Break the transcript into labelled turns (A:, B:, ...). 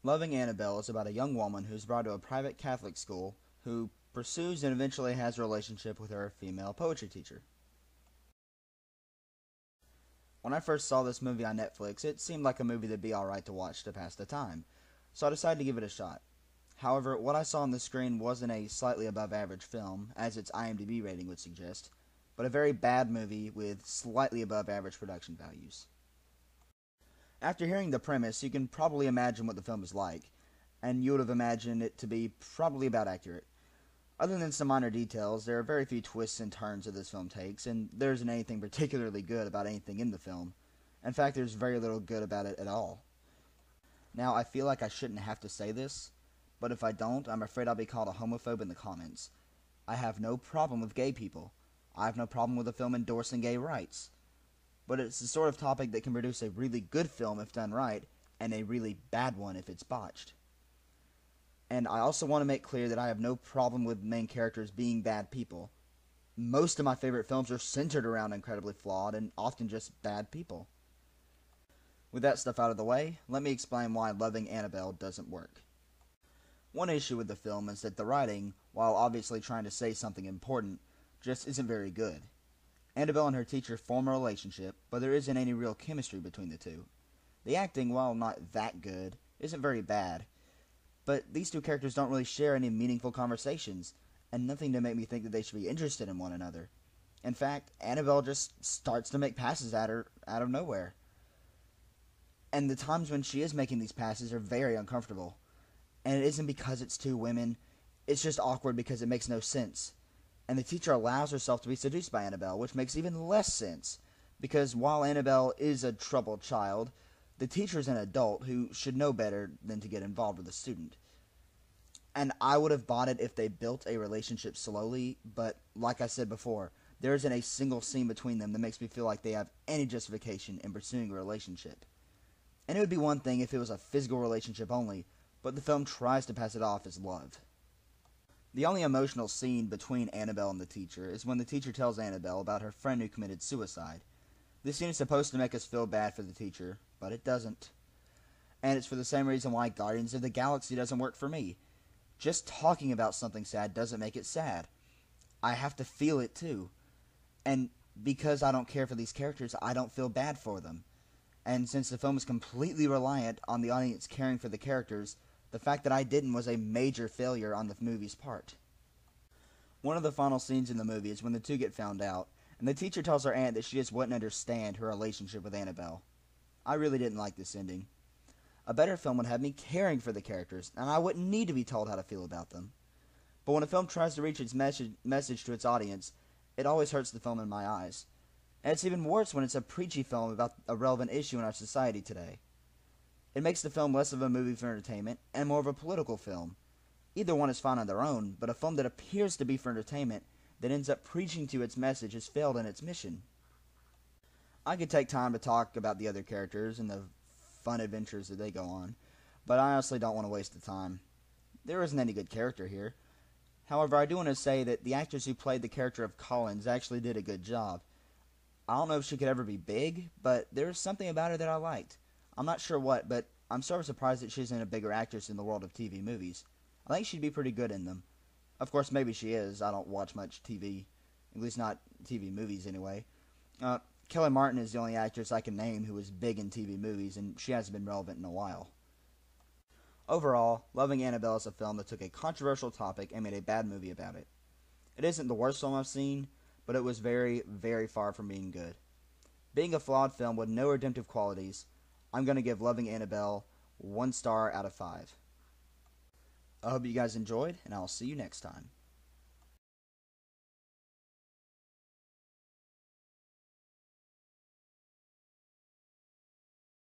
A: Loving Annabelle is about a young woman who's brought to a private Catholic school who pursues and eventually has a relationship with her female poetry teacher. When I first saw this movie on Netflix, it seemed like a movie that'd be alright to watch to pass the time, so I decided to give it a shot. However, what I saw on the screen wasn't a slightly above average film, as its IMDb rating would suggest, but a very bad movie with slightly above average production values. After hearing the premise, you can probably imagine what the film is like, and you would have imagined it to be probably about accurate. Other than some minor details, there are very few twists and turns that this film takes, and there isn't anything particularly good about anything in the film. In fact, there's very little good about it at all. Now, I feel like I shouldn't have to say this, but if I don't, I'm afraid I'll be called a homophobe in the comments. I have no problem with gay people. I have no problem with a film endorsing gay rights. But it's the sort of topic that can produce a really good film if done right, and a really bad one if it's botched. And I also want to make clear that I have no problem with main characters being bad people. Most of my favorite films are centered around incredibly flawed and often just bad people. With that stuff out of the way, let me explain why Loving Annabelle doesn't work. One issue with the film is that the writing, while obviously trying to say something important, just isn't very good. Annabelle and her teacher form a relationship, but there isn't any real chemistry between the two. The acting, while not that good, isn't very bad, but these two characters don't really share any meaningful conversations, and nothing to make me think that they should be interested in one another. In fact, Annabelle just starts to make passes at her out of nowhere. And the times when she is making these passes are very uncomfortable. And it isn't because it's two women, it's just awkward because it makes no sense. And the teacher allows herself to be seduced by Annabelle, which makes even less sense, because while Annabelle is a troubled child, the teacher is an adult who should know better than to get involved with a student. And I would have bought it if they built a relationship slowly, but like I said before, there isn't a single scene between them that makes me feel like they have any justification in pursuing a relationship. And it would be one thing if it was a physical relationship only, but the film tries to pass it off as love. The only emotional scene between Annabelle and the teacher is when the teacher tells Annabelle about her friend who committed suicide. This scene is supposed to make us feel bad for the teacher, but it doesn't. And it's for the same reason why Guardians of the Galaxy doesn't work for me. Just talking about something sad doesn't make it sad. I have to feel it too. And because I don't care for these characters, I don't feel bad for them. And since the film is completely reliant on the audience caring for the characters, the fact that I didn't was a major failure on the movie's part. One of the final scenes in the movie is when the two get found out, and the teacher tells her aunt that she just wouldn't understand her relationship with Annabelle. I really didn't like this ending. A better film would have me caring for the characters, and I wouldn't need to be told how to feel about them. But when a film tries to reach its message to its audience, it always hurts the film in my eyes. And it's even worse when it's a preachy film about a relevant issue in our society today. It makes the film less of a movie for entertainment and more of a political film. Either one is fine on their own, but a film that appears to be for entertainment that ends up preaching to its message has failed in its mission. I could take time to talk about the other characters and the fun adventures that they go on, but I honestly don't want to waste the time. There isn't any good character here. However, I do want to say that the actress who played the character of Collins actually did a good job. I don't know if she could ever be big, but there is something about her that I liked. I'm not sure what, but I'm sort of surprised that she isn't a bigger actress in the world of TV movies. I think she'd be pretty good in them. Of course, maybe she is. I don't watch much TV. At least not TV movies, anyway. Kelly Martin is the only actress I can name who was big in TV movies, and she hasn't been relevant in a while. Overall, Loving Annabelle is a film that took a controversial topic and made a bad movie about it. It isn't the worst film I've seen, but it was very, very far from being good. Being a flawed film with no redemptive qualities, I'm going to give Loving Annabelle 1 star out of 5. I hope you guys enjoyed, and I'll see you next time.